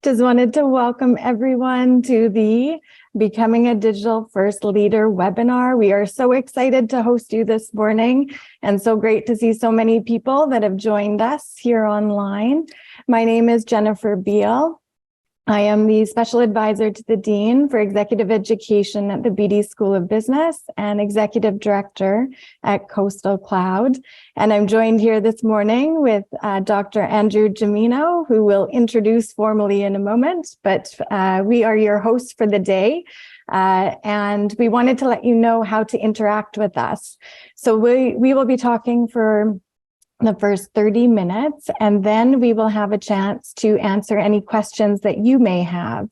Just wanted to welcome everyone to the Becoming a Digital First Leader webinar. We are so excited to host you this morning and so great to see so many people that have joined us here online. My name is Jennifer Beal. I am the Special Advisor to the Dean for Executive Education at the Beedie School of Business and Executive Director at Coastal Cloud. And I'm joined here this morning with Dr. Andrew Gemino, who will introduce formally in a moment, but we are your hosts for the day. And we wanted to let you know how to interact with us. So we will be talking for the first 30 minutes, and then we will have a chance to answer any questions that you may have.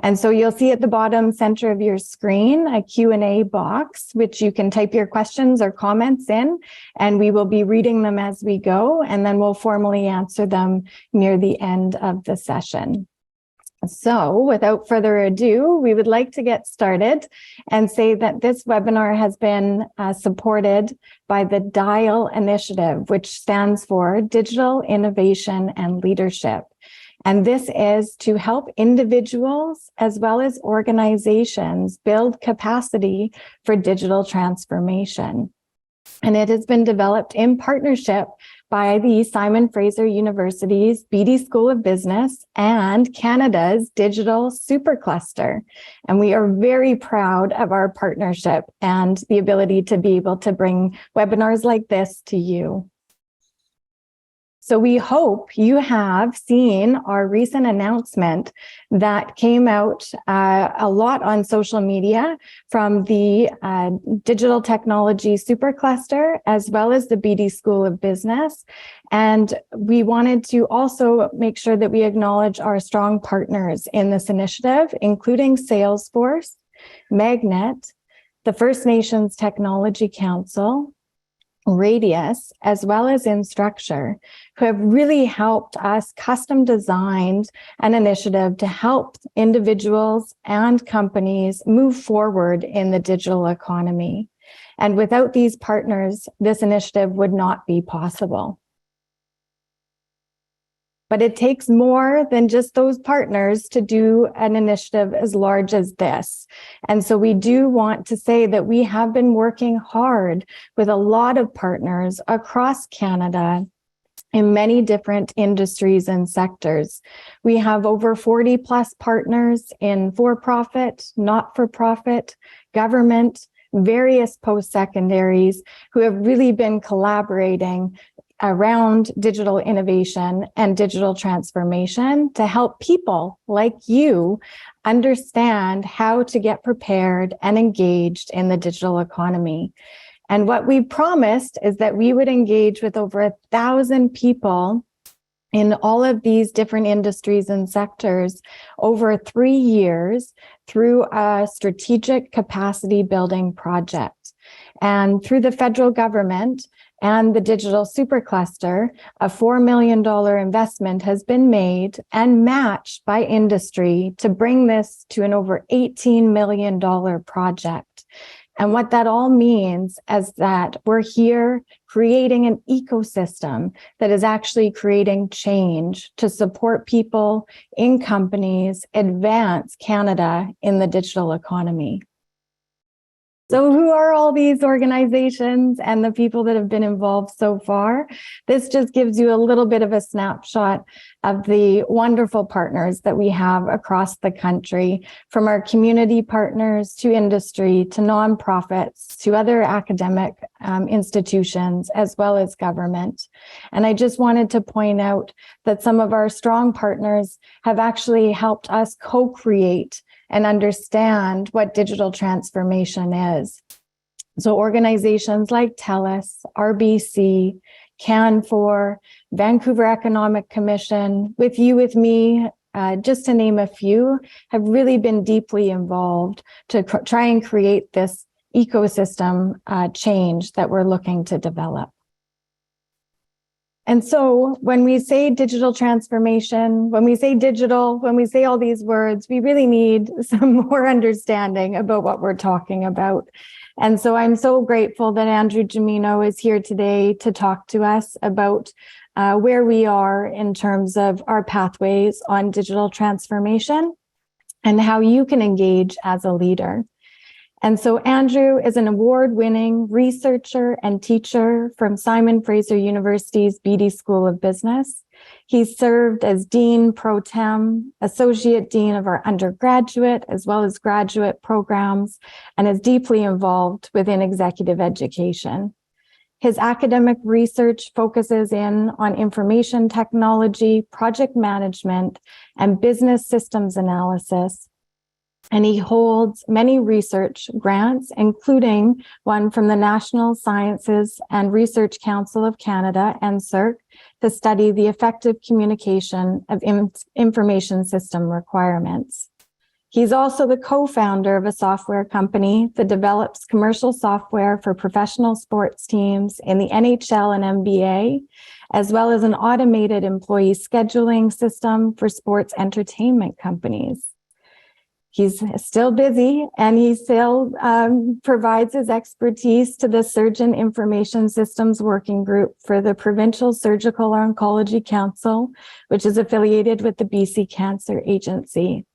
And so you'll see at the bottom center of your screen a Q&A box, which you can type your questions or comments in, and we will be reading them as we go, and then we'll formally answer them near the end of the session. So without further ado, we would like to get started and say that this webinar has been supported by the DIAL initiative, which stands for Digital Innovation and Leadership. And this is to help individuals as well as organizations build capacity for digital transformation. And it has been developed in partnership by the Simon Fraser University's Beedie School of Business and Canada's Digital Supercluster. And we are very proud of our partnership and the ability to be able to bring webinars like this to you. So we hope you have seen our recent announcement that came out a lot on social media from the Digital Technology Supercluster, as well as the Beedie School of Business. And we wanted to also make sure that we acknowledge our strong partners in this initiative, including Salesforce, Magnet, the First Nations Technology Council, Radius, as well as Instructure, who have really helped us custom design an initiative to help individuals and companies move forward in the digital economy. And without these partners, this initiative would not be possible. But it takes more than just those partners to do an initiative as large as this. And so we do want to say that we have been working hard with a lot of partners across Canada in many different industries and sectors. We have over 40 plus partners in for-profit, not-for-profit, government, various post-secondaries who have really been collaborating around digital innovation and digital transformation to help people like you understand how to get prepared and engaged in the digital economy. And what we promised is that we would engage with over 1,000 people in all of these different industries and sectors over 3 years through a strategic capacity building project. And through the federal government and the Digital Supercluster, a $4 million investment has been made and matched by industry to bring this to an over $18 million project. And what that all means is that we're here creating an ecosystem that is actually creating change to support people in companies, advance Canada in the digital economy. So who are all these organizations and the people that have been involved so far? This just gives you a little bit of a snapshot of the wonderful partners that we have across the country, from our community partners to industry, to nonprofits, to other academic institutions, as well as government. And I just wanted to point out that some of our strong partners have actually helped us co-create and understand what digital transformation is. So organizations like TELUS, RBC, Canfor, Vancouver Economic Commission, With You, With Me, just to name a few, have really been deeply involved to try and create this ecosystem change that we're looking to develop. And so when we say digital transformation, when we say digital, when we say all these words, we really need some more understanding about what we're talking about. And so I'm so grateful that Andrew Gemino is here today to talk to us about where we are in terms of our pathways on digital transformation and how you can engage as a leader. And so Andrew is an award-winning researcher and teacher from Simon Fraser University's Beedie School of Business. He served as Dean Pro Tem, Associate Dean of our undergraduate as well as graduate programs, and is deeply involved within executive education. His academic research focuses in on information technology, project management, and business systems analysis. And he holds many research grants, including one from the National Sciences and Research Council of Canada, NSERC, to study the effective communication of information system requirements. He's also the co-founder of a software company that develops commercial software for professional sports teams in the NHL and NBA, as well as an automated employee scheduling system for sports entertainment companies. He's still busy, and he still provides his expertise to the Surgeon Information Systems Working Group for the Provincial Surgical Oncology Council, which is affiliated with the BC Cancer Agency.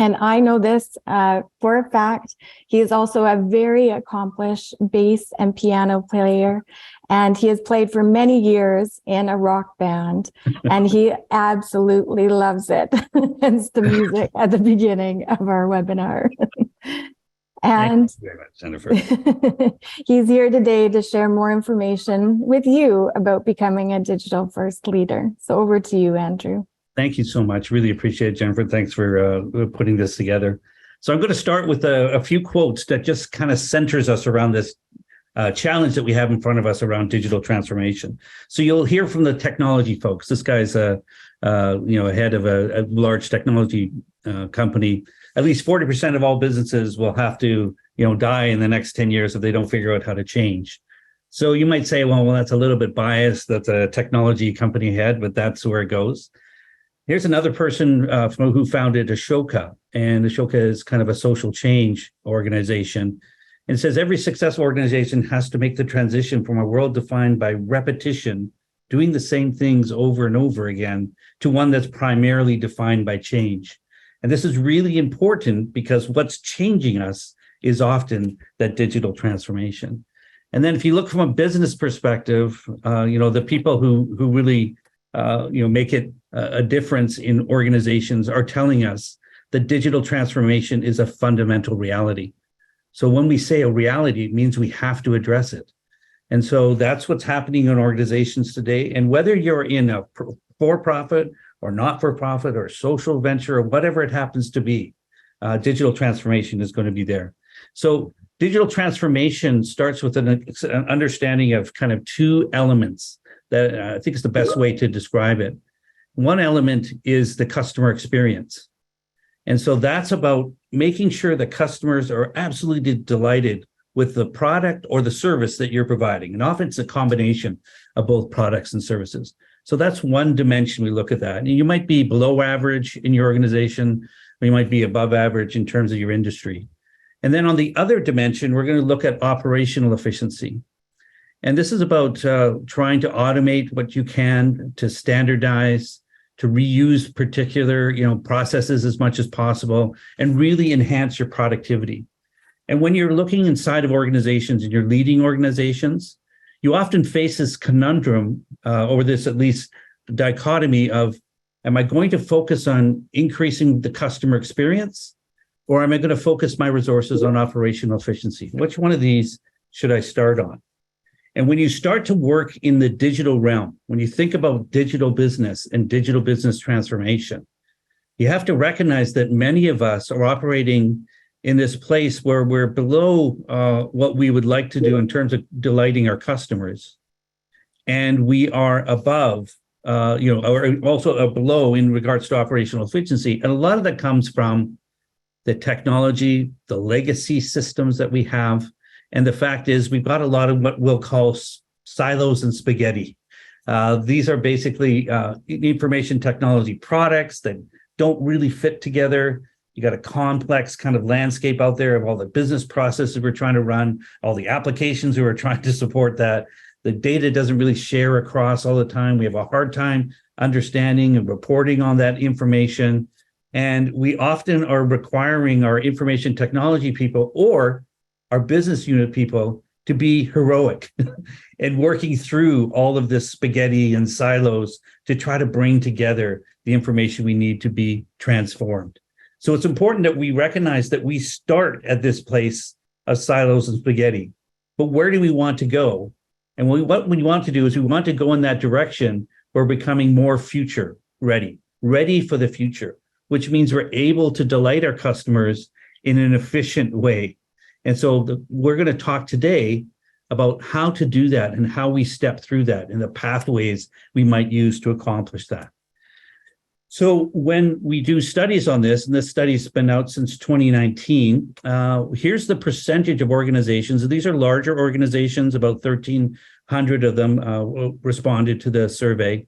And I know this for a fact. He is also a very accomplished bass and piano player, and he has played for many years in a rock band, and he absolutely loves it. Hence the music at the beginning of our webinar. And thank you very much, Jennifer. He's here today to share more information with you about becoming a digital first leader. So over to you, Andrew. Thank you so much. Really appreciate it, Jennifer. Thanks for putting this together. So I'm going to start with a few quotes that just kind of centers us around this challenge that we have in front of us around digital transformation. So you'll hear from the technology folks. This guy's head of a large technology company. At least 40% of all businesses will have to die in the next 10 years if they don't figure out how to change. So you might say, well, that's a little bit biased. That's a technology company head, but that's where it goes. Here's another person who founded Ashoka, and Ashoka is kind of a social change organization. And it says every successful organization has to make the transition from a world defined by repetition, doing the same things over and over again, to one that's primarily defined by change. And this is really important because what's changing us is often that digital transformation. And then if you look from a business perspective, the people who really make it a difference in organizations are telling us that digital transformation is a fundamental reality. So when we say a reality, it means we have to address it. And so that's what's happening in organizations today. And whether you're in a for-profit or not-for-profit or social venture or whatever it happens to be, digital transformation is going to be there. So digital transformation starts with an understanding of kind of two elements that I think is the best way to describe it. One element is the customer experience. And so that's about making sure that customers are absolutely delighted with the product or the service that you're providing. And often it's a combination of both products and services. So that's one dimension we look at that. And you might be below average in your organization, or you might be above average in terms of your industry. And then on the other dimension, we're going to look at operational efficiency. And this is about trying to automate what you can, to standardize, to reuse particular processes as much as possible, and really enhance your productivity. And when you're looking inside of organizations and you're leading organizations, you often face this conundrum or this at least dichotomy of, am I going to focus on increasing the customer experience, or am I going to focus my resources on operational efficiency? Which one of these should I start on? And when you start to work in the digital realm, when you think about digital business and digital business transformation, you have to recognize that many of us are operating in this place where we're below what we would like to do in terms of delighting our customers. And we are above, or also below in regards to operational efficiency. And a lot of that comes from the technology, the legacy systems that we have. And the fact is, we've got a lot of what we'll call silos and spaghetti. These are basically information technology products that don't really fit together. You got a complex kind of landscape out there of all the business processes we're trying to run, all the applications we are trying to support that. The data doesn't really share across all the time. We have a hard time understanding and reporting on that information. And we often are requiring our information technology people or our business unit people to be heroic and working through all of this spaghetti and silos to try to bring together the information we need to be transformed. So it's important that we recognize that we start at this place of silos and spaghetti, but where do we want to go? And what we want to do is we want to go in that direction. We're becoming more future ready for the future, which means we're able to delight our customers in an efficient way. And so we're going to talk today about how to do that and how we step through that and the pathways we might use to accomplish that. So when we do studies on this, and this study's been out since 2019, here's the percentage of organizations. These are larger organizations, about 1,300 of them responded to the survey.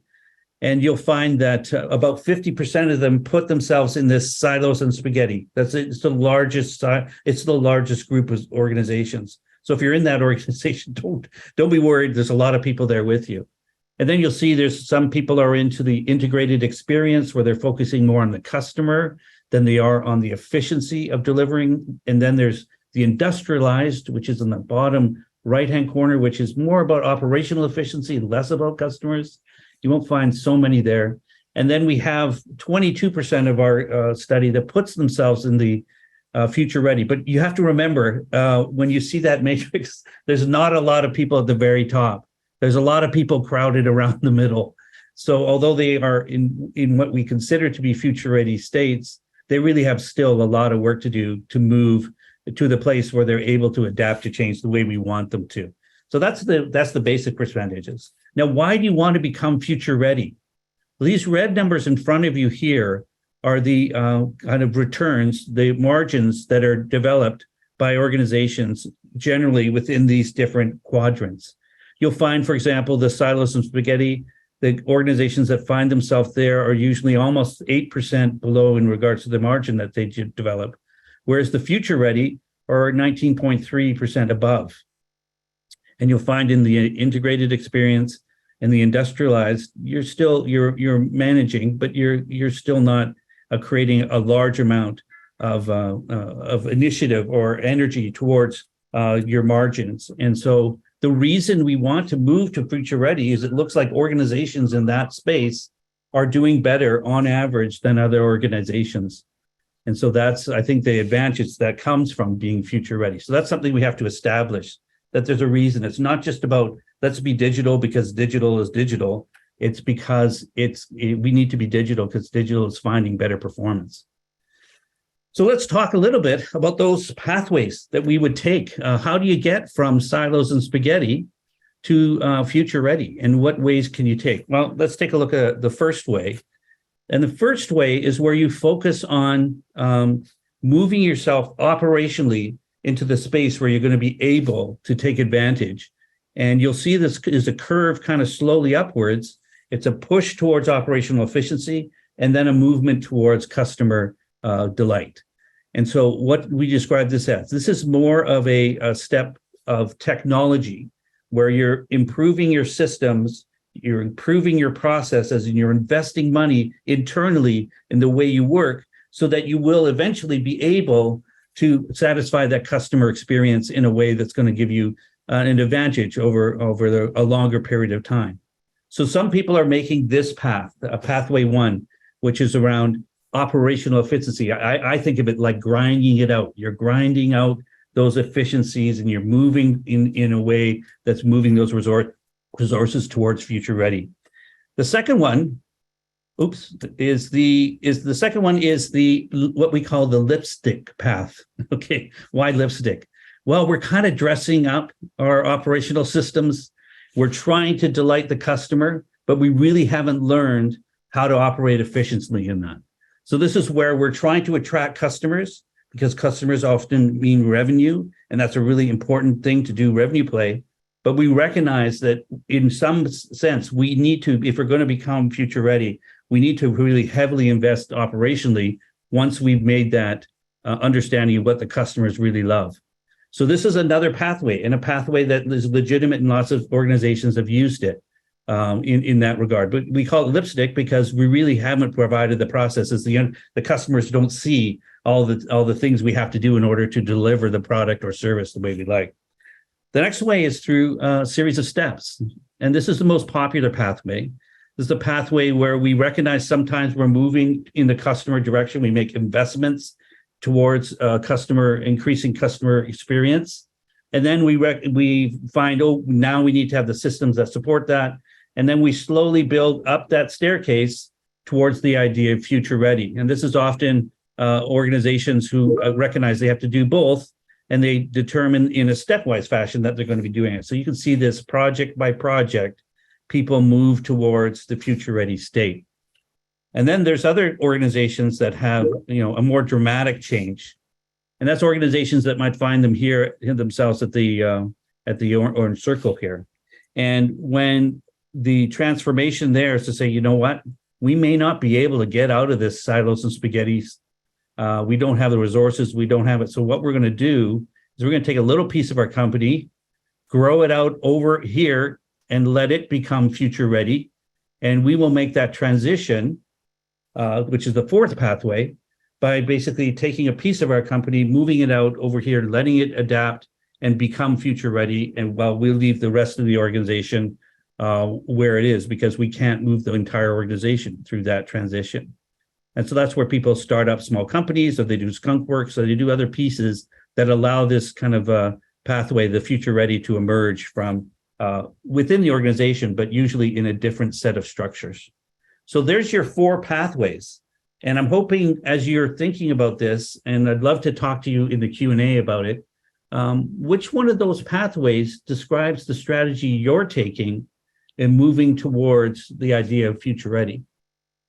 And you'll find that about 50% of them put themselves in this silos and spaghetti. It's the largest group of organizations. So if you're in that organization, don't be worried. There's a lot of people there with you. And then you'll see there's some people are into the integrated experience where they're focusing more on the customer than they are on the efficiency of delivering. And then there's the industrialized, which is in the bottom right-hand corner, which is more about operational efficiency, less about customers. You won't find so many there. And then we have 22% of our study that puts themselves in the future ready. But you have to remember, when you see that matrix, there's not a lot of people at the very top. There's a lot of people crowded around the middle. So although they are in what we consider to be future ready states, they really have still a lot of work to do to move to the place where they're able to adapt to change the way we want them to. So that's the basic percentages. Now, why do you want to become future ready? Well, these red numbers in front of you here are the kind of returns, the margins that are developed by organizations generally within these different quadrants. You'll find, for example, the silos and spaghetti, the organizations that find themselves there are usually almost 8% below in regards to the margin that they develop, whereas the future ready are 19.3% above. And you'll find in the integrated experience and the industrialized, you're managing, but you're still not creating a large amount of initiative or energy towards your margins. And so the reason we want to move to future ready is it looks like organizations in that space are doing better on average than other organizations. And so that's, I think, the advantage that comes from being future ready. So that's something we have to establish, that there's a reason. It's not just about let's be digital because digital is digital. It's because we need to be digital because digital is finding better performance. So let's talk a little bit about those pathways that we would take. How do you get from silos and spaghetti to future ready? And what ways can you take? Well, let's take a look at the first way. And the first way is where you focus on moving yourself operationally into the space where you're going to be able to take advantage. And you'll see this is a curve kind of slowly upwards. It's a push towards operational efficiency and then a movement towards customer delight. And so what we describe this as, this is more of a step of technology where you're improving your systems, you're improving your processes, and you're investing money internally in the way you work so that you will eventually be able to satisfy that customer experience in a way that's going to give you an advantage over a longer period of time. So some people are making this path, pathway one, which is around operational efficiency. I think of it like grinding it out. You're grinding out those efficiencies and you're moving in a way that's moving those resources towards future ready. The second one, is what we call the lipstick path. Okay, why lipstick? Well, we're kind of dressing up our operational systems. We're trying to delight the customer, but we really haven't learned how to operate efficiently in that. So this is where we're trying to attract customers because customers often mean revenue, and that's a really important thing to do revenue play. But we recognize that in some sense, we need to, if we're going to become future ready, we need to really heavily invest operationally once we've made that understanding of what the customers really love. So this is another pathway, and a pathway that is legitimate, and lots of organizations have used it in that regard. But we call it lipstick because we really haven't provided the processes. The customers don't see all the things we have to do in order to deliver the product or service the way we like. The next way is through a series of steps, and this is the most popular pathway. This is the pathway where we recognize sometimes we're moving in the customer direction. We make investments towards increasing customer experience. And then we find, oh, now we need to have the systems that support that. And then we slowly build up that staircase towards the idea of future ready. And this is often organizations who recognize they have to do both, and they determine in a stepwise fashion that they're going to be doing it. So you can see this project by project, people move towards the future ready state. And then there's other organizations that have, a more dramatic change, and that's organizations that might find themselves at the orange circle here. And when the transformation there is to say, you know what, we may not be able to get out of this silos and spaghettis. We don't have the resources. We don't have it. So what we're going to do is we're going to take a little piece of our company, grow it out over here, and let it become future ready. And we will make that transition, which is the fourth pathway, by basically taking a piece of our company, moving it out over here, letting it adapt and become future ready. And while we'll leave the rest of the organization where it is, because we can't move the entire organization through that transition. And so that's where people start up small companies, or they do skunk work, so they do other pieces that allow this kind of pathway, the future ready, to emerge from within the organization, but usually in a different set of structures. So there's your four pathways. And I'm hoping as you're thinking about this, and I'd love to talk to you in the Q&A about it, which one of those pathways describes the strategy you're taking in moving towards the idea of future ready?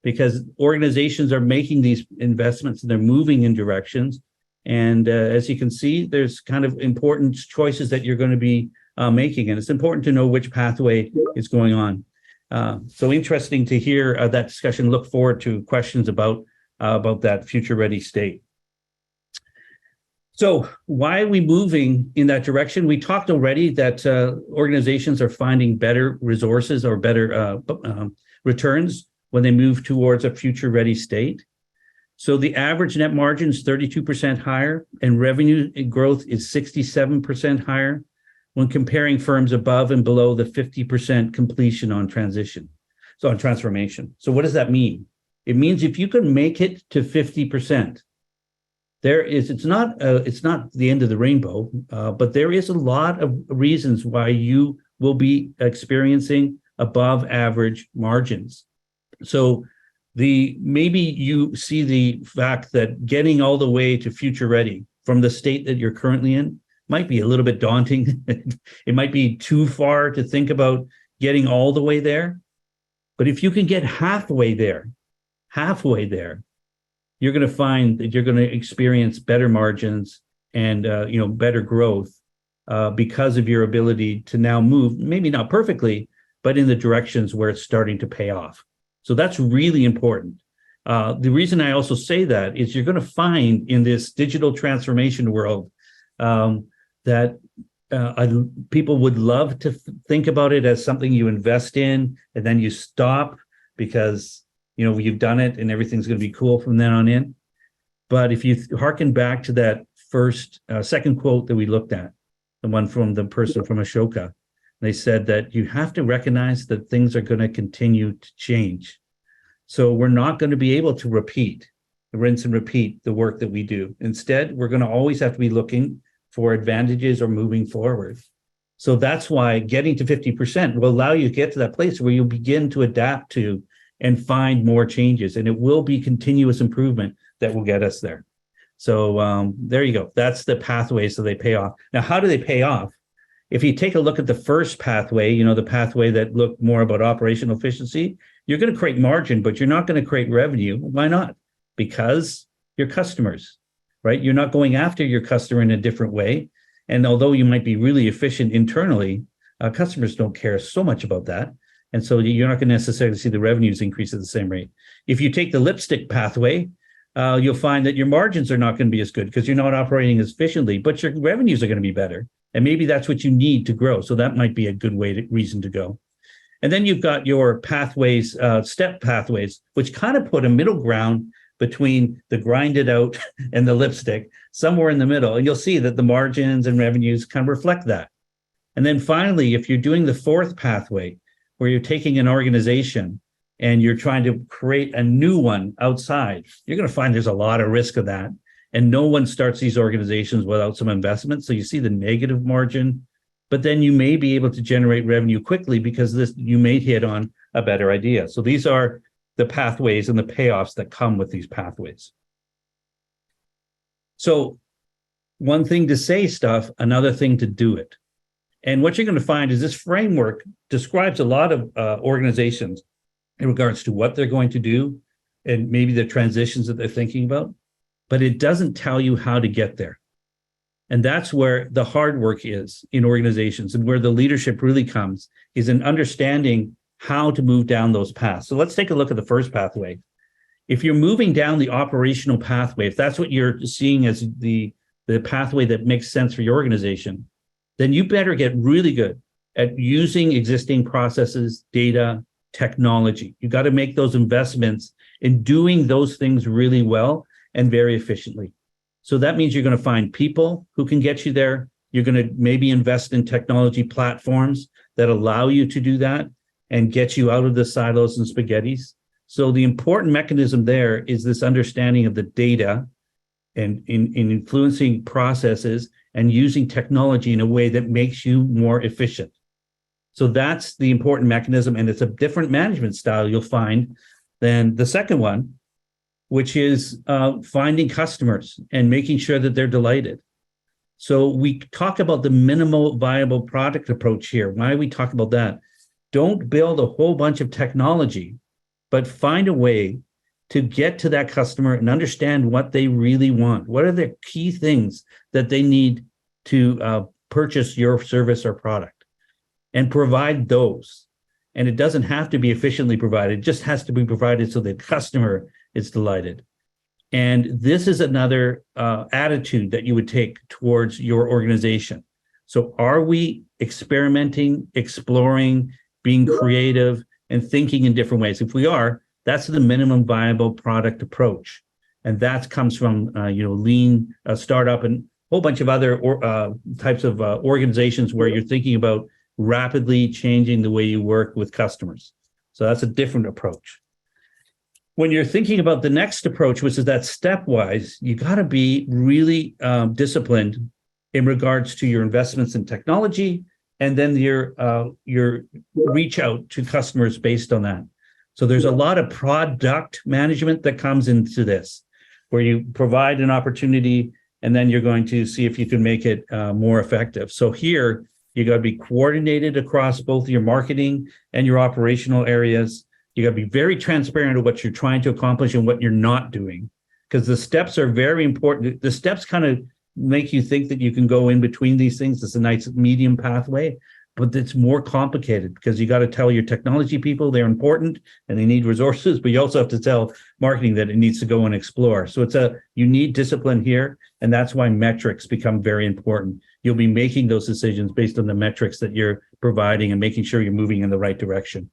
Because organizations are making these investments and they're moving in directions. And as you can see, there's kind of important choices that you're going to be making. And it's important to know which pathway is going on. So interesting to hear that discussion. Look forward to questions about that future ready state. So why are we moving in that direction? We talked already that organizations are finding better resources or better returns when they move towards a future ready state. So the average net margin is 32% higher, and revenue growth is 67% higher when comparing firms above and below the 50% completion on transition. So on transformation. So what does that mean? It means if you can make it to 50%, it's not the end of the rainbow, but there is a lot of reasons why you will be experiencing above average margins. So maybe you see the fact that getting all the way to future ready from the state that you're currently in might be a little bit daunting. It might be too far to think about getting all the way there. But if you can get halfway there, you're going to find that you're going to experience better margins and better growth because of your ability to now move, maybe not perfectly, but in the directions where it's starting to pay off. So that's really important. The reason I also say that is you're going to find in this digital transformation world that people would love to think about it as something you invest in and then you stop because you've done it and everything's going to be cool from then on in. But if you hearken back to that second quote that we looked at, the one from the person from Ashoka, they said that you have to recognize that things are going to continue to change. So we're not going to be able to rinse and repeat the work that we do. Instead, we're going to always have to be looking for advantages or moving forward. So that's why getting to 50% will allow you to get to that place where you'll begin to adapt to and find more changes. And it will be continuous improvement that will get us there. So there you go. That's the pathway. So they pay off. Now, how do they pay off? If you take a look at the first pathway, the pathway that looked more about operational efficiency, you're going to create margin, but you're not going to create revenue. Why not? Because your customers, right? You're not going after your customer in a different way. And although you might be really efficient internally, customers don't care so much about that. And so you're not going to necessarily see the revenues increase at the same rate. If you take the lipstick pathway, you'll find that your margins are not going to be as good because you're not operating as efficiently, but your revenues are going to be better. And maybe that's what you need to grow. So that might be a good reason to go. And then you've got your pathways, step pathways, which kind of put a middle ground between the grinded out and the lipstick, somewhere in the middle. And you'll see that the margins and revenues kind of reflect that. And then finally, if you're doing the fourth pathway, where you're taking an organization and you're trying to create a new one outside, you're going to find there's a lot of risk of that. And no one starts these organizations without some investment. So you see the negative margin, but then you may be able to generate revenue quickly because you may hit on a better idea. So these are the pathways and the payoffs that come with these pathways. So one thing to say stuff, another thing to do it. And what you're going to find is this framework describes a lot of organizations in regards to what they're going to do and maybe the transitions that they're thinking about, but it doesn't tell you how to get there. And that's where the hard work is in organizations, and where the leadership really comes is in understanding how to move down those paths. So let's take a look at the first pathway. If you're moving down the operational pathway, if that's what you're seeing as the pathway that makes sense for your organization, then you better get really good at using existing processes, data, technology. You got to make those investments in doing those things really well and very efficiently. So that means you're going to find people who can get you there. You're going to maybe invest in technology platforms that allow you to do that and get you out of the silos and spaghettis. So the important mechanism there is this understanding of the data and in influencing processes and using technology in a way that makes you more efficient. So that's the important mechanism, and it's a different management style you'll find than the second one, which is finding customers and making sure that they're delighted. So we talk about the minimal viable product approach here. Why do we talk about that? Don't build a whole bunch of technology, but find a way to get to that customer and understand what they really want. What are the key things that they need to purchase your service or product, and provide those. And it doesn't have to be efficiently provided. It just has to be provided so the customer is delighted. And this is another attitude that you would take towards your organization. So are we experimenting, exploring, being creative, and thinking in different ways? If we are, that's the minimum viable product approach. And that comes from lean startup and a whole bunch of other types of organizations where you're thinking about rapidly changing the way you work with customers. So that's a different approach. When you're thinking about the next approach, which is that stepwise, you got to be really disciplined in regards to your investments in technology, and then your reach out to customers based on that. So there's a lot of product management that comes into this, where you provide an opportunity, and then you're going to see if you can make it more effective. So here, you got to be coordinated across both your marketing and your operational areas. You got to be very transparent of what you're trying to accomplish and what you're not doing, because the steps are very important. The steps kind of make you think that you can go in between these things. It's a nice medium pathway, but it's more complicated because you got to tell your technology people they're important and they need resources, but you also have to tell marketing that it needs to go and explore. So you need discipline here, and that's why metrics become very important. You'll be making those decisions based on the metrics that you're providing and making sure you're moving in the right direction.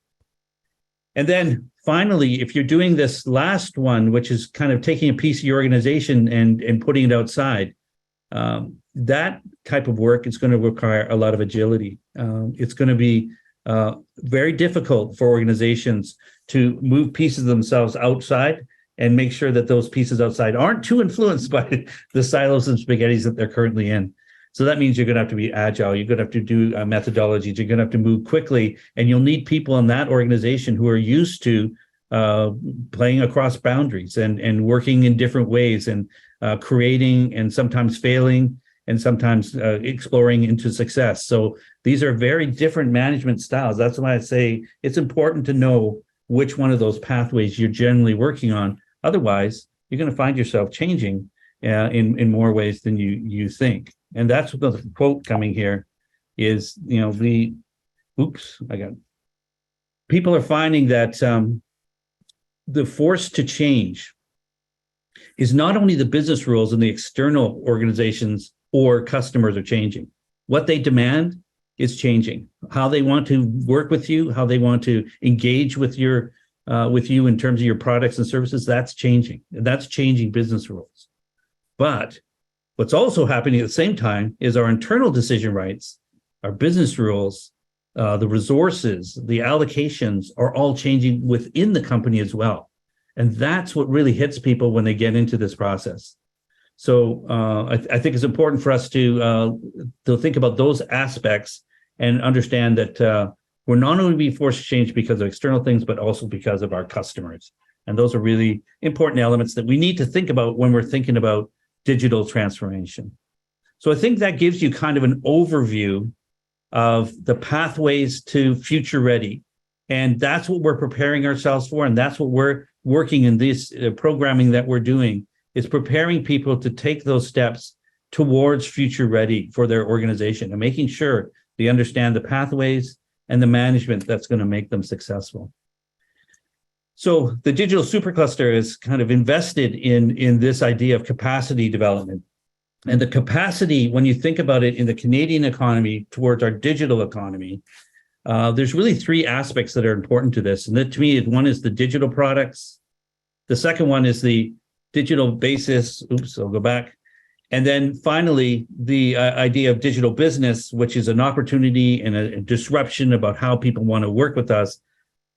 And then finally, if you're doing this last one, which is kind of taking a piece of your organization and putting it outside, that type of work is going to require a lot of agility. It's going to be very difficult for organizations to move pieces of themselves outside and make sure that those pieces outside aren't too influenced by the silos and spaghettis that they're currently in. So that means you're going to have to be agile. You're going to have to do methodologies. You're going to have to move quickly, and you'll need people in that organization who are used to playing across boundaries and working in different ways and creating and sometimes failing and sometimes exploring into success. So these are very different management styles. That's why I say it's important to know which one of those pathways you're generally working on. Otherwise, you're going to find yourself changing in more ways than you think. And that's what the quote coming here is, people are finding that the force to change is not only the business rules and the external organizations or customers are changing. What they demand is changing. How they want to work with you, how they want to engage with you in terms of your products and services, that's changing. That's changing business rules. But what's also happening at the same time is our internal decision rights, our business rules, the resources, the allocations are all changing within the company as well. And that's what really hits people when they get into this process. So I think it's important for us to think about those aspects and understand that we're not only being forced to change because of external things, but also because of our customers. And those are really important elements that we need to think about when we're thinking about digital transformation. So I think that gives you kind of an overview of the pathways to future ready. And that's what we're preparing ourselves for. And that's what we're working in this programming that we're doing, is preparing people to take those steps towards future ready for their organization and making sure they understand the pathways and the management that's going to make them successful. So the Digital Supercluster is kind of invested in this idea of capacity development. And the capacity, when you think about it in the Canadian economy towards our digital economy, there's really three aspects that are important to this. And that, to me, one is the digital products. The second one is the digital basis. Oops, I'll go back. And then finally, the idea of digital business, which is an opportunity and a disruption about how people want to work with us.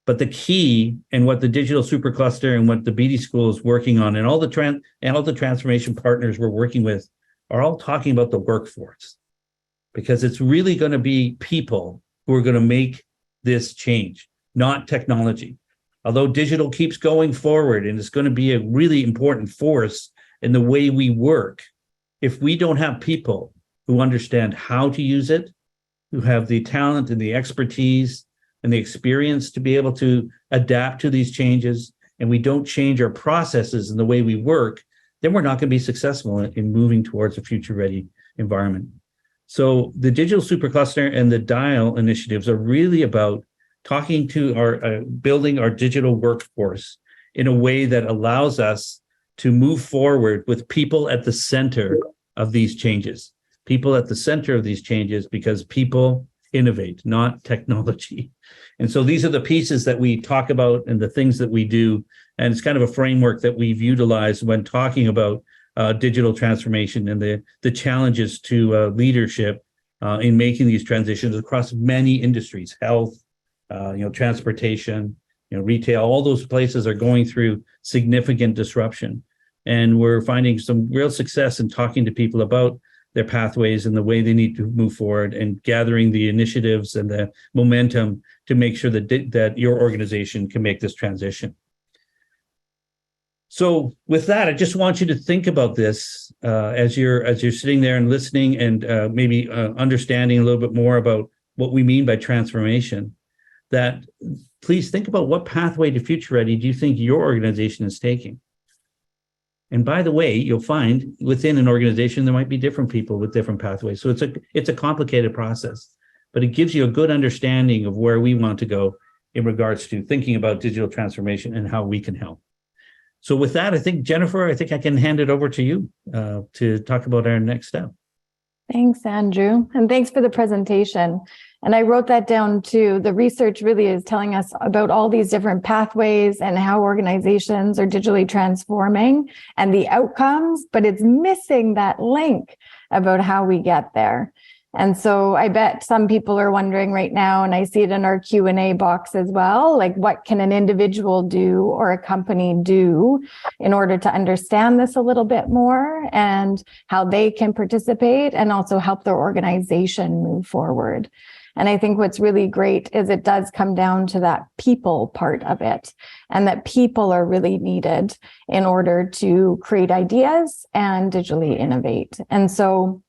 But the key, and what the Digital Supercluster and what the Beedie School is working on, and all the transformation partners we're working with, are all talking about the workforce, because it's really going to be people who are going to make this change, not technology. Although digital keeps going forward and it's going to be a really important force in the way we work, if we don't have people who understand how to use it, who have the talent and the expertise and the experience to be able to adapt to these changes, and we don't change our processes and the way we work, then we're not going to be successful in moving towards a future-ready environment. So the Digital Supercluster and the DIAL initiatives are really about talking to our building our digital workforce in a way that allows us to move forward with people at the center of these changes. People at the center of these changes, because people innovate, not technology. And so these are the pieces that we talk about and the things that we do. And it's kind of a framework that we've utilized when talking about digital transformation and the challenges to leadership in making these transitions across many industries, health, transportation, retail. All those places are going through significant disruption. And we're finding some real success in talking to people about their pathways and the way they need to move forward, and gathering the initiatives and the momentum to make sure that your organization can make this transition. So with that, I just want you to think about this as you're sitting there and listening, and maybe understanding a little bit more about what we mean by transformation. That please think about, what pathway to future ready do you think your organization is taking? And by the way, you'll find within an organization, there might be different people with different pathways. So it's a complicated process, but it gives you a good understanding of where we want to go in regards to thinking about digital transformation and how we can help. So with that, I think, Jennifer, I can hand it over to you to talk about our next step. Thanks, Andrew. And thanks for the presentation. And I wrote that down too. The research really is telling us about all these different pathways and how organizations are digitally transforming and the outcomes, but it's missing that link about how we get there. And so I bet some people are wondering right now, and I see it in our Q&A box as well, like, what can an individual do or a company do in order to understand this a little bit more, and how they can participate and also help their organization move forward. And I think what's really great is it does come down to that people part of it, and that people are really needed in order to create ideas and digitally innovate. And so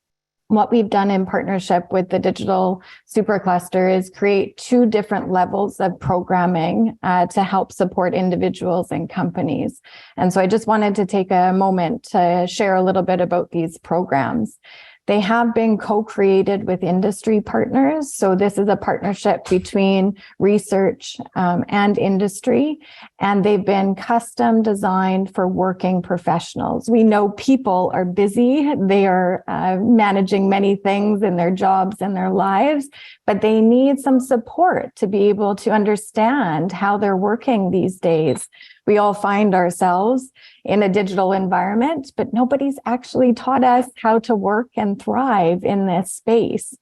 what we've done in partnership with the Digital Supercluster is create 2 different levels of programming to help support individuals and companies. And so I just wanted to take a moment to share a little bit about these programs. They have been co-created with industry partners. So this is a partnership between research and industry. and they've been custom designed for working professionals. We know people are busy. They are managing many things in their jobs and their lives, but they need some support to be able to understand how they're working these days. We all find ourselves in a digital environment, but nobody's actually taught us how to work and thrive in this space.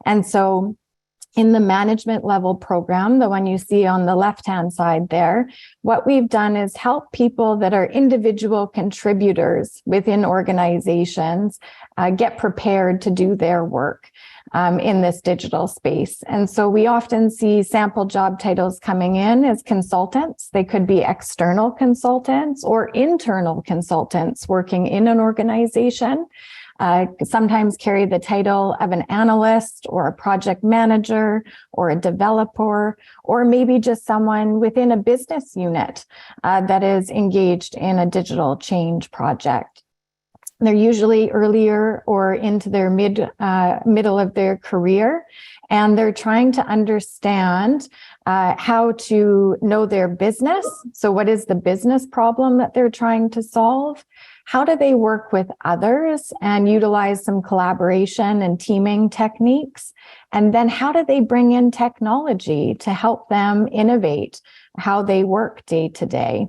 And so in the management level program, the one you see on the left-hand side there, what we've done is help people that are individual contributors within organizations get prepared to do their work in this digital space. And so we often see sample job titles coming in as consultants. They could be external consultants or internal consultants working in an organization. Sometimes carry the title of an analyst or a project manager or a developer, or maybe just someone within a business unit that is engaged in a digital change project. They're usually earlier or into their middle of their career, and they're trying to understand how to know their business. So what is the business problem that they're trying to solve? How do they work with others and utilize some collaboration and teaming techniques? And then how do they bring in technology to help them innovate how they work day to day?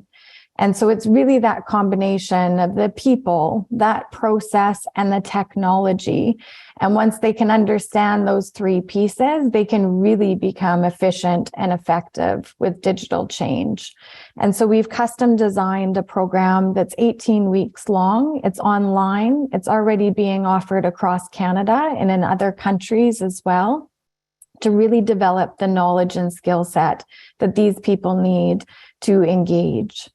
And so it's really that combination of the people, that process, and the technology. And once they can understand those three pieces, they can really become efficient and effective with digital change. And so we've custom designed a program that's 18 weeks long. It's online. It's already being offered across Canada and in other countries as well, to really develop the knowledge and skill set that these people need to engage.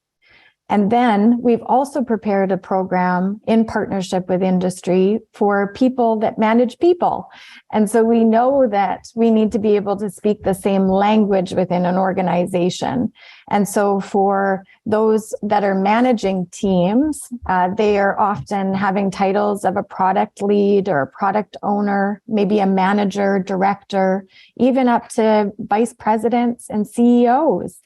And then we've also prepared a program in partnership with industry for people that manage people. And so we know that we need to be able to speak the same language within an organization. And so for those that are managing teams, they are often having titles of a product lead or a product owner, maybe a manager, director, even up to vice presidents and CEOs.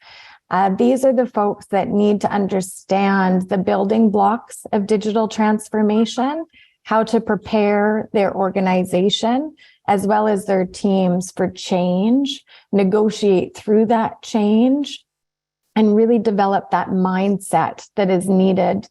These are the folks that need to understand the building blocks of digital transformation, how to prepare their organization, as well as their teams for change, negotiate through that change, and really develop that mindset that is needed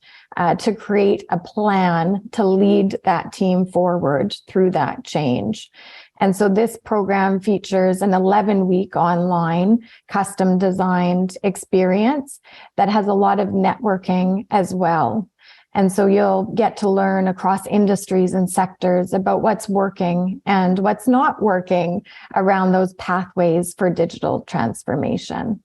to create a plan to lead that team forward through that change. And so this program features an 11-week online custom designed experience that has a lot of networking as well. And so you'll get to learn across industries and sectors about what's working and what's not working around those pathways for digital transformation.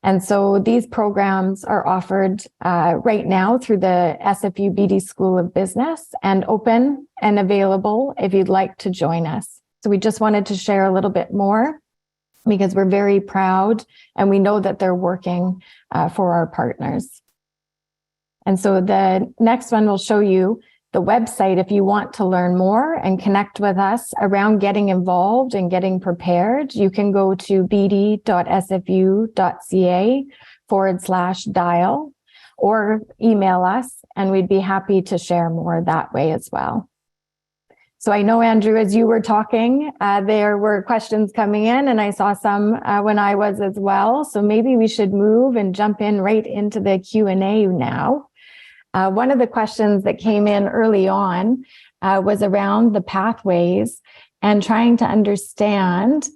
And so these programs are offered right now through the SFU Beedie School of Business and open and available if you'd like to join us. So we just wanted to share a little bit more because we're very proud and we know that they're working for our partners. And so the next one will show you the website if you want to learn more and connect with us around getting involved and getting prepared. You can go to beedie.sfu.ca/dial or email us, and we'd be happy to share more that way as well. So I know, Andrew, as you were talking, there were questions coming in, and I saw some when I was as well. So maybe we should move and jump in right into the Q&A now. One of the questions that came in early on was around the pathways and trying to understand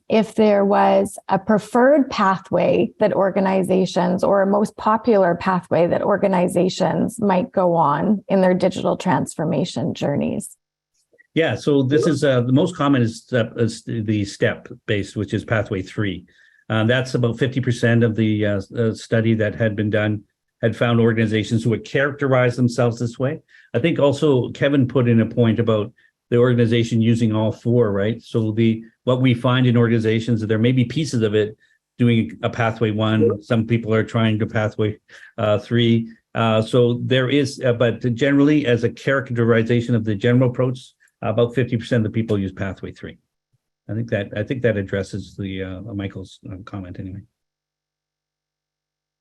if there was a preferred pathway that organizations, or a most popular pathway that organizations might go on in their digital transformation journeys. Yeah, so this is the most common is the step-based, which is pathway 3. That's about 50% of the study that had been done had found organizations who would characterize themselves this way. I think also Kevin put in a point about the organization using all 4, right? So what we find in organizations, there may be pieces of it doing a pathway 1. Some people are trying to pathway 3. So there is, but generally as a characterization of the general approach, about 50% of the people use pathway 3. I think that addresses the Michael's comment anyway.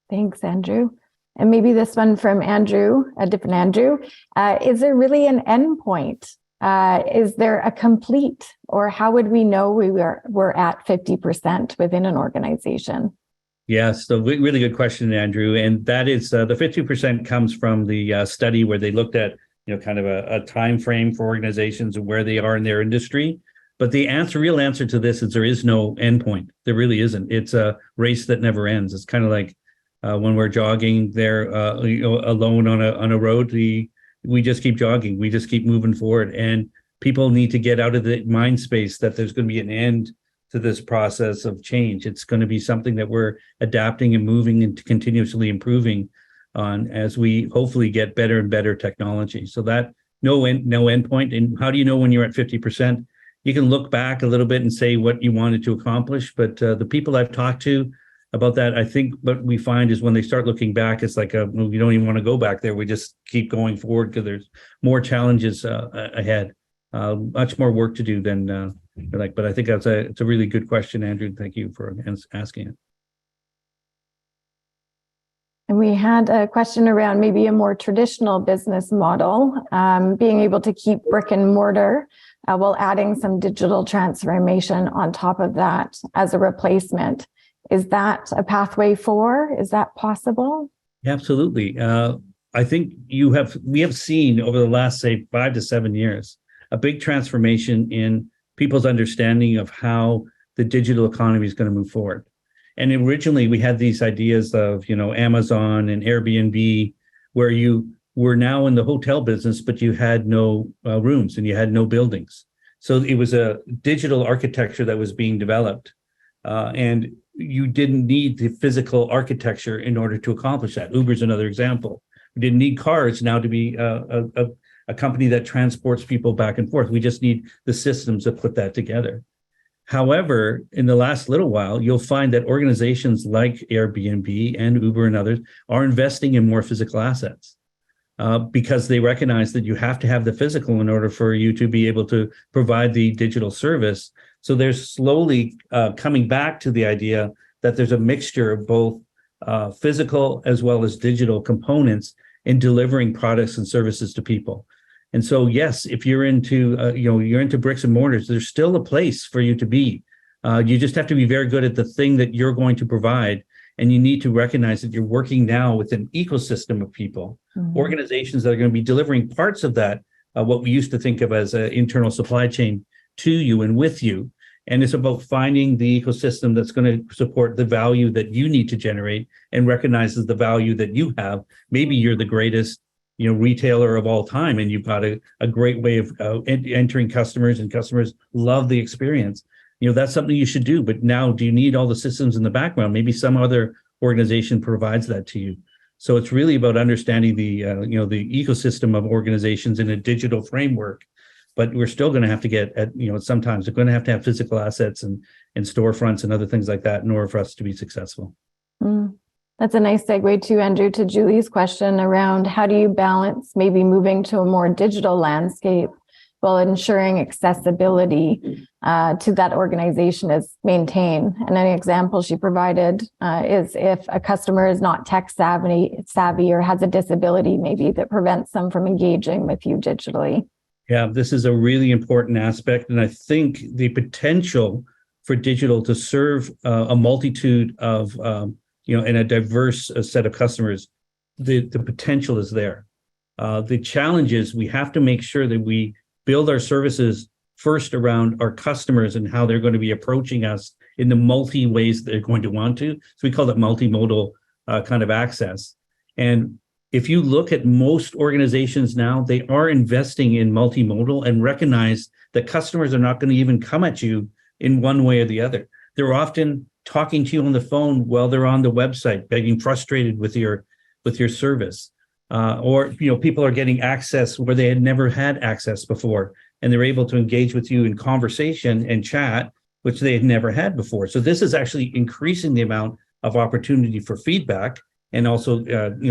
Thanks, Andrew. And maybe this one from Andrew, a different Andrew. Is there really an endpoint? Is there a complete, or how would we know we're at 50% within an organization? Yes, so really good question, Andrew. And that is the 50% comes from the study where they looked at, kind of a time frame for organizations and where they are in their industry. But the real answer to this is there is no endpoint. There really isn't. It's a race that never ends. It's kind of like when we're jogging there alone on a road. We just keep jogging. We just keep moving forward. And people need to get out of the mind space that there's going to be an end to this process of change. It's going to be something that we're adapting and moving and continuously improving on as we hopefully get better and better technology. So that no end point. And how do you know when you're at 50%? You can look back a little bit and say what you wanted to accomplish. But the people I've talked to about that, I think what we find is when they start looking back, it's like we don't even want to go back there. We just keep going forward because there's more challenges ahead, much more work to do than but I think it's a really good question, Andrew. Thank you for asking it. And we had a question around maybe a more traditional business model, being able to keep brick and mortar while adding some digital transformation on top of that as a replacement. Is that a pathway forward? Is that possible? Absolutely. I think we have seen over the last, say, 5 to 7 years, a big transformation in people's understanding of how the digital economy is going to move forward. And originally we had these ideas of, Amazon and Airbnb, where you were now in the hotel business, but you had no rooms and you had no buildings. So it was a digital architecture that was being developed. And you didn't need the physical architecture in order to accomplish that. Uber's another example. We didn't need cars now to be a company that transports people back and forth. We just need the systems that put that together. However, in the last little while, you'll find that organizations like Airbnb and Uber and others are investing in more physical assets because they recognize that you have to have the physical in order for you to be able to provide the digital service. So they're slowly coming back to the idea that there's a mixture of both physical as well as digital components in delivering products and services to people. And so, yes, if you're into, you're into bricks and mortars, there's still a place for you to be. You just have to be very good at the thing that you're going to provide. And you need to recognize that you're working now with an ecosystem of people, organizations that are going to be delivering parts of that, what we used to think of as an internal supply chain to you and with you. And it's about finding the ecosystem that's going to support the value that you need to generate and recognizes the value that you have. Maybe you're the greatest retailer of all time, and you've got a great way of entering customers, and customers love the experience. That's something you should do. But now, do you need all the systems in the background? Maybe some other organization provides that to you. So it's really about understanding the the ecosystem of organizations in a digital framework. But we're still going to have to get at, sometimes we're going to have physical assets and storefronts and other things like that in order for us to be successful. That's a nice segue too, Andrew, to Julie's question around how do you balance maybe moving to a more digital landscape while ensuring accessibility to that organization is maintained. And an example she provided is if a customer is not tech savvy or has a disability maybe that prevents them from engaging with you digitally. Yeah, this is a really important aspect. And I think the potential for digital to serve a multitude of, and a diverse set of customers, the potential is there. The challenge is we have to make sure that we build our services first around our customers and how they're going to be approaching us in the multi ways they're going to want to. So we call it multimodal kind of access. And if you look at most organizations now, they are investing in multimodal and recognize that customers are not going to even come at you in one way or the other. They're often talking to you on the phone while they're on the website, being frustrated with your service. Or people are getting access where they had never had access before, and they're able to engage with you in conversation and chat, which they had never had before. So this is actually increasing the amount of opportunity for feedback and also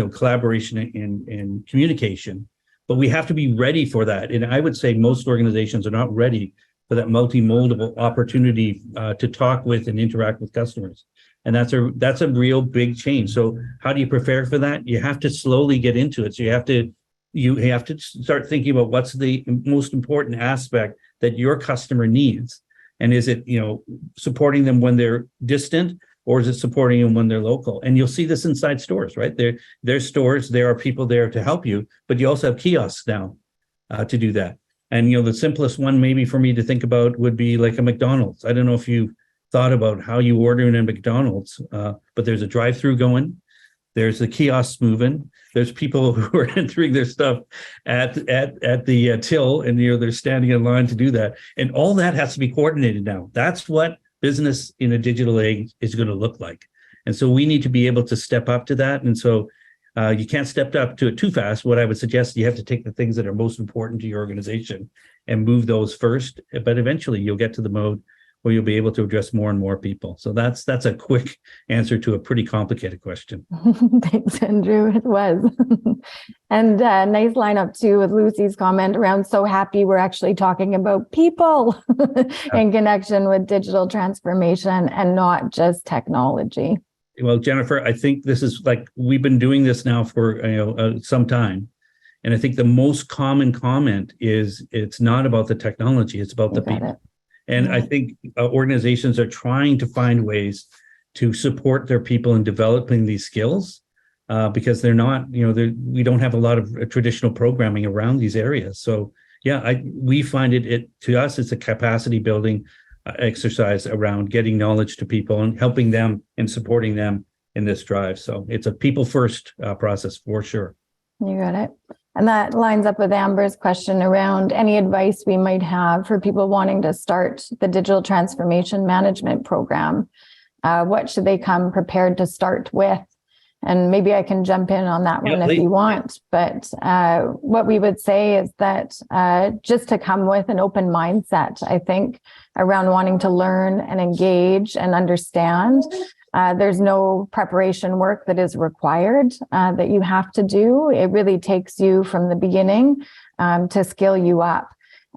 collaboration and communication. But we have to be ready for that. And I would say most organizations are not ready for that multimodal opportunity to talk with and interact with customers. And that's a real big change. So how do you prepare for that? You have to slowly get into it. So you have to start thinking about what's the most important aspect that your customer needs. And is it, supporting them when they're distant, or is it supporting them when they're local? And you'll see this inside stores, right? There's stores, there are people there to help you, but you also have kiosks now to do that. And, the simplest one maybe for me to think about would be like a McDonald's. I don't know if you thought about how you order in a McDonald's, but there's a drive-through going. There's the kiosks moving. There's people who are entering their stuff at the till, and they're standing in line to do that. And all that has to be coordinated now. That's what business in a digital age is going to look like. And so we need to be able to step up to that. And so you can't step up to it too fast. What I would suggest, you have to take the things that are most important to your organization and move those first. But eventually you'll get to the mode where you'll be able to address more and more people. So that's a quick answer to a pretty complicated question. Thanks, Andrew. It was. And nice lineup too with Lucy's comment around so happy we're actually talking about people in connection with digital transformation and not just technology. Well, Jennifer, I think this is like, we've been doing this now for some time. And I think the most common comment is it's not about the technology, it's about the people. And I think organizations are trying to find ways to support their people in developing these skills because they're not, we don't have a lot of traditional programming around these areas. So we find it to us, it's a capacity building exercise around getting knowledge to people and helping them and supporting them in this drive. So it's a people first process for sure. You got it. And that lines up with Amber's question around any advice we might have for people wanting to start the digital transformation management program. What should they come prepared to start with? And maybe I can jump in on that one if you want. But what we would say is that just to come with an open mindset, I think, around wanting to learn and engage and understand. There's no preparation work that is required that you have to do. It really takes you from the beginning to skill you up.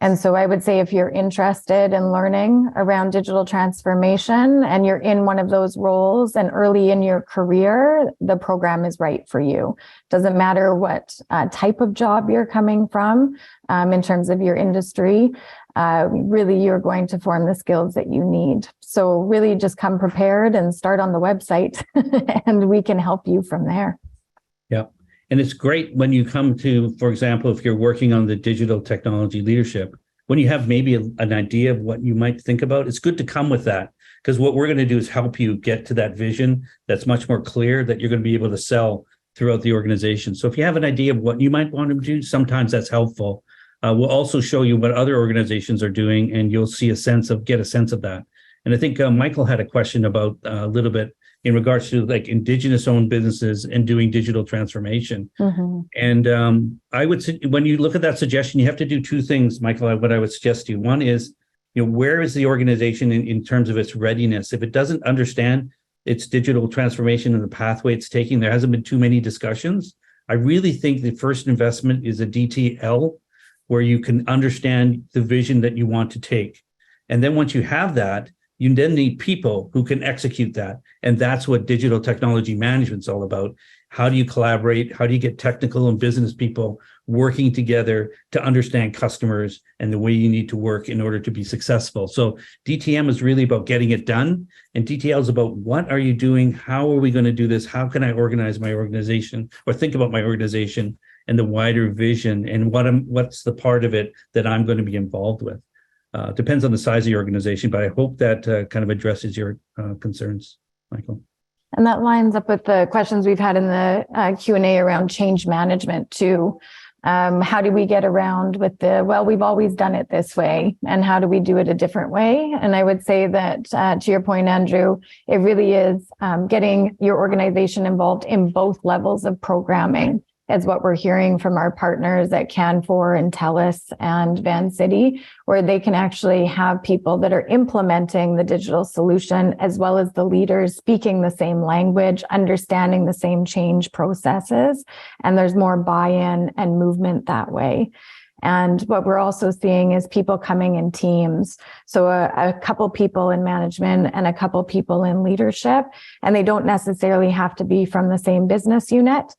And so I would say if you're interested in learning around digital transformation and you're in one of those roles and early in your career, the program is right for you. Doesn't matter what type of job you're coming from in terms of your industry. Really, you're going to form the skills that you need. So really just come prepared and start on the website and we can help you from there. Yeah. And it's great when you come to, for example, if you're working on the digital technology leadership, when you have maybe an idea of what you might think about, it's good to come with that, because what we're going to do is help you get to that vision that's much more clear that you're going to be able to sell throughout the organization. So if you have an idea of what you might want to do, sometimes that's helpful. We'll also show you what other organizations are doing, and you'll see get a sense of that. And I think Michael had a question about a little bit in regards to like Indigenous owned businesses and doing digital transformation. Mm-hmm. And I would say when you look at that suggestion, you have to do two things, Michael. What I would suggest to you, one is, where is the organization in terms of its readiness? If it doesn't understand its digital transformation and the pathway it's taking, there hasn't been too many discussions. I really think the first investment is a DTL, where you can understand the vision that you want to take. And then once you have that, you then need people who can execute that. And that's what digital technology management is all about. How do you collaborate? How do you get technical and business people working together to understand customers and the way you need to work in order to be successful? So DTM is really about getting it done. And DTL is about what are you doing? How are we going to do this? How can I organize my organization or think about my organization and the wider vision and what's the part of it that I'm going to be involved with? Depends on the size of your organization, but I hope that kind of addresses your concerns, Michael. And that lines up with the questions we've had in the Q&A around change management too. How do we get around with we've always done it this way, and how do we do it a different way? And I would say that to your point, Andrew, it really is getting your organization involved in both levels of programming. Is what we're hearing from our partners at Canfor and TELUS and Van City, where they can actually have people that are implementing the digital solution, as well as the leaders speaking the same language, understanding the same change processes, and there's more buy-in and movement that way. And what we're also seeing is people coming in teams. So a couple people in management and a couple people in leadership, and they don't necessarily have to be from the same business unit.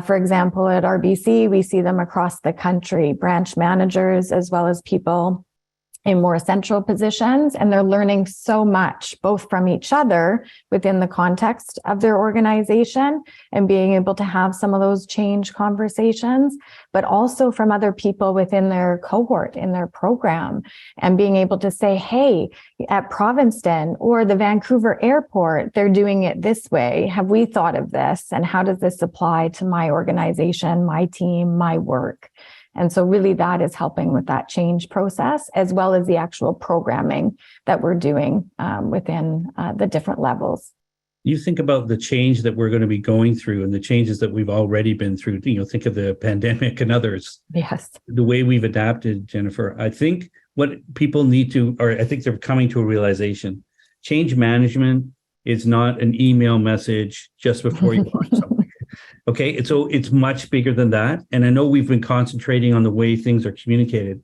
For example, at RBC, we see them across the country, branch managers, as well as people in more central positions, and they're learning so much, both from each other within the context of their organization and being able to have some of those change conversations, but also from other people within their cohort, in their program, and being able to say, hey, at Provincetown or the Vancouver airport, they're doing it this way. Have we thought of this? And how does this apply to my organization, my team, my work? And so really that is helping with that change process, as well as the actual programming that we're doing within the different levels. You think about the change that we're going to be going through and the changes that we've already been through, think of the pandemic and others. Yes. The way we've adapted, Jennifer, I think what people need to, or I think they're coming to a realization, change management is not an email message just before you launch something. Okay, so it's much bigger than that. And I know we've been concentrating on the way things are communicated.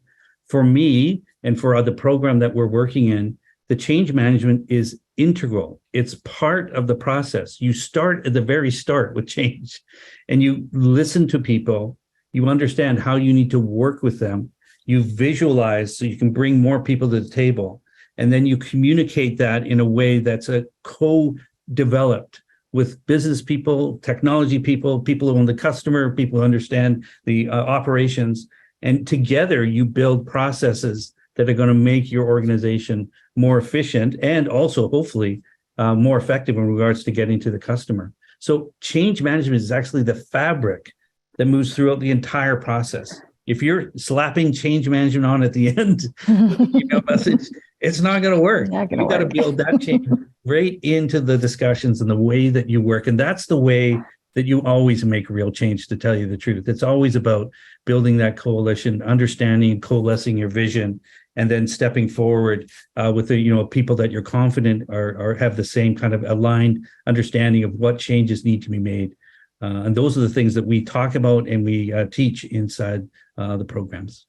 For me and for the program that we're working in, the change management is integral. It's part of the process. You start at the very start with change and you listen to people. You understand how you need to work with them. You visualize so you can bring more people to the table. And then you communicate that in a way that's a co-developed with business people, technology people, people who own the customer, people who understand the operations. And together you build processes that are going to make your organization more efficient and also hopefully more effective in regards to getting to the customer. So change management is actually the fabric that moves throughout the entire process. If you're slapping change management on at the end with an email message, it's not going to work. You've got to build that change right into the discussions and the way that you work. And that's the way that you always make real change, to tell you the truth. It's always about building that coalition, understanding, coalescing your vision, and then stepping forward with the people that you're confident are have the same kind of aligned understanding of what changes need to be made. And those are the things that we talk about and we teach inside the programs.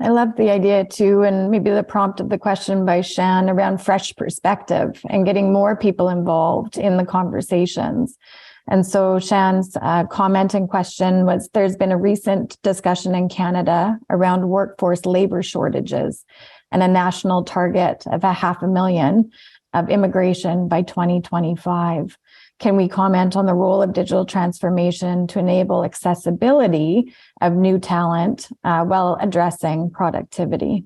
I love the idea too, and maybe the prompt of the question by Shan around fresh perspective and getting more people involved in the conversations. And so Shan's comment and question was, there's been a recent discussion in Canada around workforce labor shortages and a national target of 500,000 of immigration by 2025. Can we comment on the role of digital transformation to enable accessibility of new talent while addressing productivity?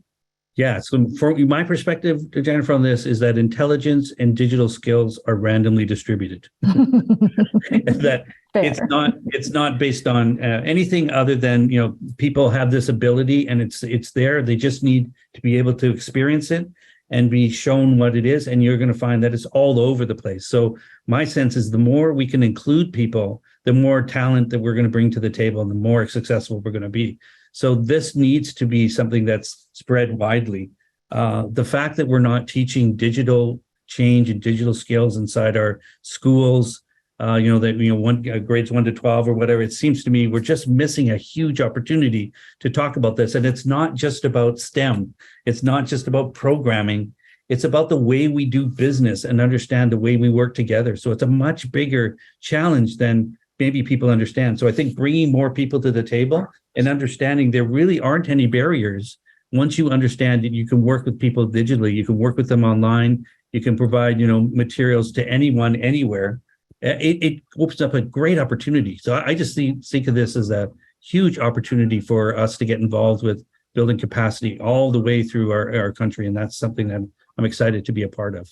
Yeah, so from my perspective, Jennifer, on this is that intelligence and digital skills are randomly distributed. That it's not based on anything other than people have this ability and it's there. They just need to be able to experience it and be shown what it is, and you're going to find that it's all over the place. So my sense is the more we can include people, the more talent that we're going to bring to the table and the more successful we're going to be. So this needs to be something that's spread widely. The fact that we're not teaching digital change and digital skills inside our schools, grades 1 to 12 or whatever, it seems to me we're just missing a huge opportunity to talk about this. And it's not just about STEM. It's not just about programming. It's about the way we do business and understand the way we work together. So it's a much bigger challenge than maybe people understand. So I think bringing more people to the table and understanding there really aren't any barriers. Once you understand that you can work with people digitally, you can work with them online, you can provide, materials to anyone, anywhere. It opens up a great opportunity. So I just think of this as a huge opportunity for us to get involved with building capacity all the way through our country. And that's something that I'm excited to be a part of.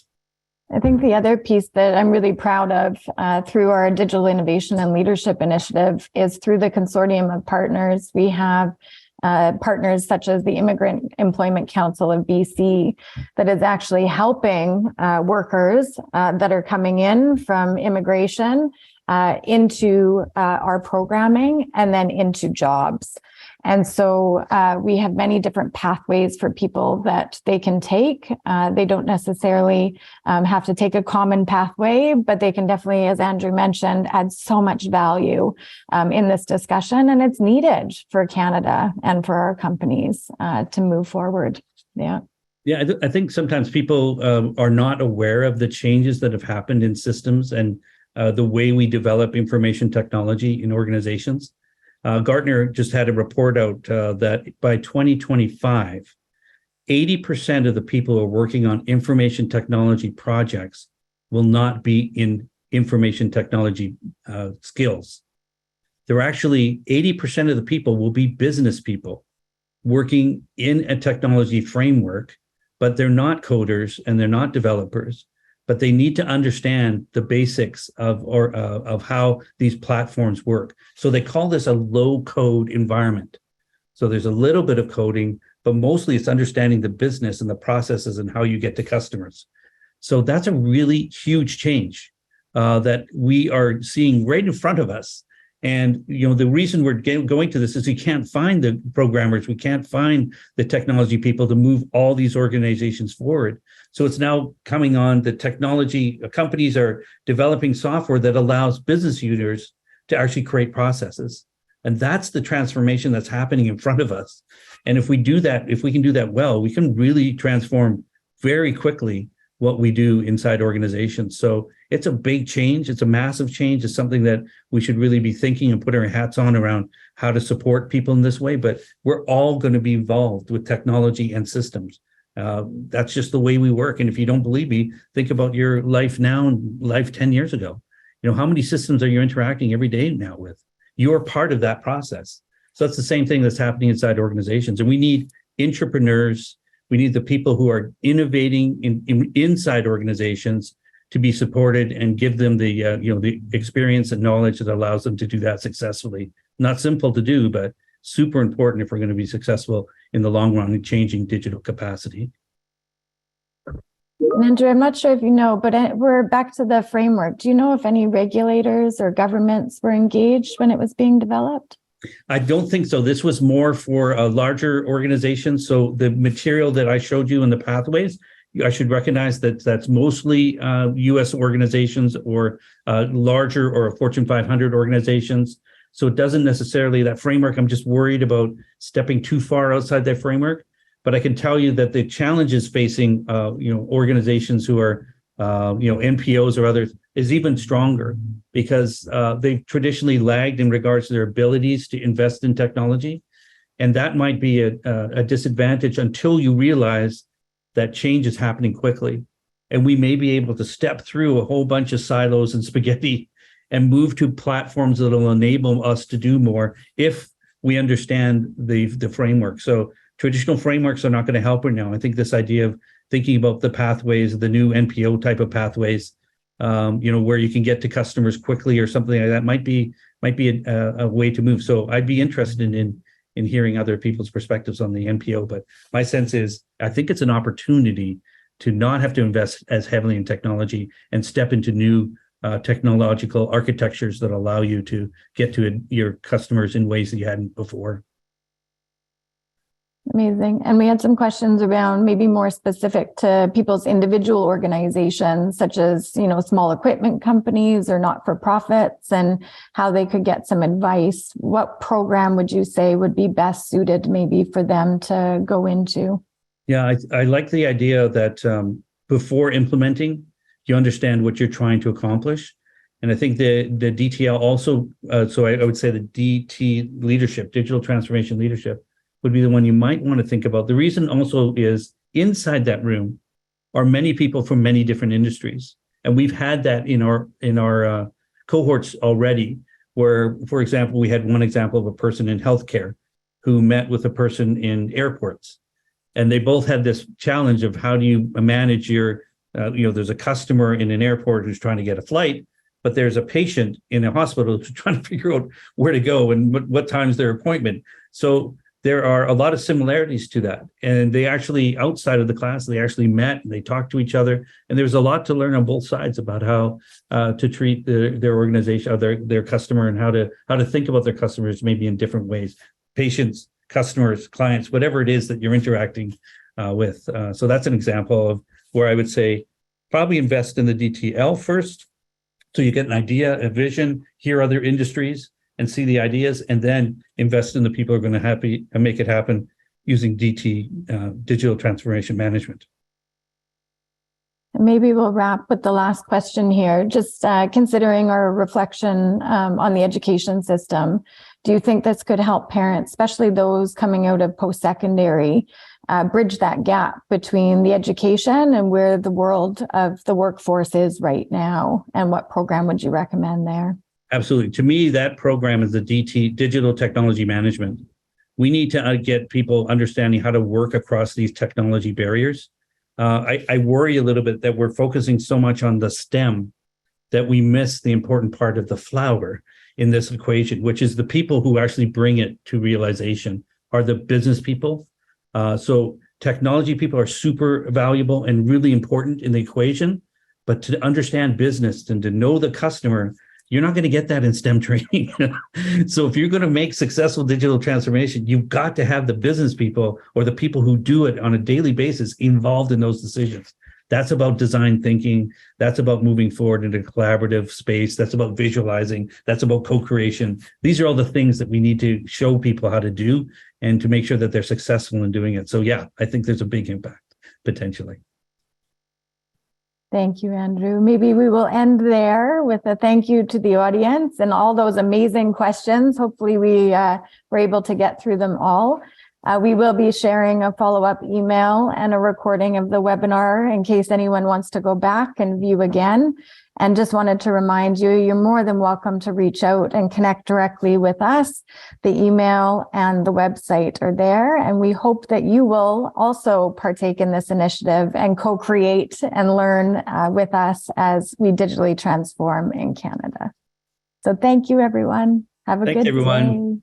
I think the other piece that I'm really proud of through our Digital Innovation and Leadership Initiative is through the consortium of partners. We have partners such as the Immigrant Employment Council of BC that is actually helping workers that are coming in from immigration into our programming and then into jobs. And so we have many different pathways for people that they can take. They don't necessarily have to take a common pathway, but they can definitely, as Andrew mentioned, add so much value in this discussion. And it's needed for Canada and for our companies to move forward. Yeah. Yeah, I think sometimes people are not aware of the changes that have happened in systems and the way we develop information technology in organizations. Gartner just had a report out that by 2025, 80% of the people who are working on information technology projects will not be in information technology skills. There are actually 80% of the people will be business people working in a technology framework, but they're not coders and they're not developers, but they need to understand the basics of how these platforms work. So they call this a low code environment. So there's a little bit of coding, but mostly it's understanding the business and the processes and how you get to customers. So that's a really huge change that we are seeing right in front of us. And the reason we're going to this is we can't find the programmers, we can't find the technology people to move all these organizations forward. So it's now coming on the technology. Companies are developing software that allows business users to actually create processes. And that's the transformation that's happening in front of us. And if we do that, if we can do that well, we can really transform very quickly what we do inside organizations. So it's a big change. It's a massive change. It's something that we should really be thinking and putting our hats on around how to support people in this way. But we're all going to be involved with technology and systems. That's just the way we work. And if you don't believe me, think about your life now and life 10 years ago. How many systems are you interacting every day now with? You're part of that process. So that's the same thing that's happening inside organizations. And we need entrepreneurs. We need the people who are innovating inside organizations to be supported and give them the the experience and knowledge that allows them to do that successfully. Not simple to do, but super important if we're going to be successful in the long run in changing digital capacity. And Andrew, I'm not sure if you know, but we're back to the framework. Do you know if any regulators or governments were engaged when it was being developed? I don't think so. This was more for a larger organization. So the material that I showed you in the pathways, I should recognize that that's mostly U.S. organizations or larger or Fortune 500 organizations. So it doesn't necessarily, that framework, I'm just worried about stepping too far outside that framework. But I can tell you that the challenges facing organizations who are NPOs or others is even stronger because they've traditionally lagged in regards to their abilities to invest in technology. And that might be a disadvantage until you realize that change is happening quickly. And we may be able to step through a whole bunch of silos and spaghetti and move to platforms that will enable us to do more if we understand the framework. So traditional frameworks are not going to help right now. I think this idea of thinking about the pathways, the new NPO type of pathways, where you can get to customers quickly or something like that might be a way to move. So I'd be interested in hearing other people's perspectives on the NPO. But my sense is I think it's an opportunity to not have to invest as heavily in technology and step into new technological architectures that allow you to get to your customers in ways that you hadn't before. Amazing. And we had some questions around maybe more specific to people's individual organizations, such as, small equipment companies or not-for-profits, and how they could get some advice. What program would you say would be best suited maybe for them to go into? Yeah, I like the idea that before implementing, you understand what you're trying to accomplish. And I think the DTL also, so I would say the DT leadership, digital transformation leadership, would be the one you might want to think about. The reason also is inside that room are many people from many different industries. And we've had that in our cohorts already, where, for example, we had one example of a person in healthcare who met with a person in airports. And they both had this challenge of how do you manage your, there's a customer in an airport who's trying to get a flight, but there's a patient in a hospital who's trying to figure out where to go and what time's their appointment. So there are a lot of similarities to that. And they actually, outside of the class, they actually met and they talked to each other. And there's a lot to learn on both sides about how to treat their organization, or their customer, and how to think about their customers maybe in different ways. Patients customers, clients, whatever it is that you're interacting with. So that's an example of where I would say probably invest in the DTL first, so you get an idea, a vision, hear other industries and see the ideas, and then invest in the people who are going to make it happen using digital transformation management. Maybe we'll wrap with the last question here. Just considering our reflection on the education system, do you think this could help parents, especially those coming out of post-secondary, bridge that gap between the education and where the world of the workforce is right now? And what program would you recommend there? Absolutely. To me, that program is the Digital Technology Management. We need to get people understanding how to work across these technology barriers. I worry a little bit that we're focusing so much on the STEM that we miss the important part of the flower in this equation, which is the people who actually bring it to realization are the business people. So technology people are super valuable and really important in the equation, but to understand business and to know the customer, you're not going to get that in STEM training. So if you're going to make successful digital transformation, you've got to have the business people or the people who do it on a daily basis involved in those decisions. That's about design thinking. That's about moving forward into a collaborative space. That's about visualizing. That's about co-creation. These are all the things that we need to show people how to do and to make sure that they're successful in doing it. So yeah, I think there's a big impact potentially. Thank you, Andrew. Maybe we will end there with a thank you to the audience and all those amazing questions. Hopefully we were able to get through them all. We will be sharing a follow-up email and a recording of the webinar in case anyone wants to go back and view again. And just wanted to remind you, you're more than welcome to reach out and connect directly with us. The email and the website are there. And we hope that you will also partake in this initiative and co-create and learn with us as we digitally transform in Canada. So thank you, everyone. Have a good day.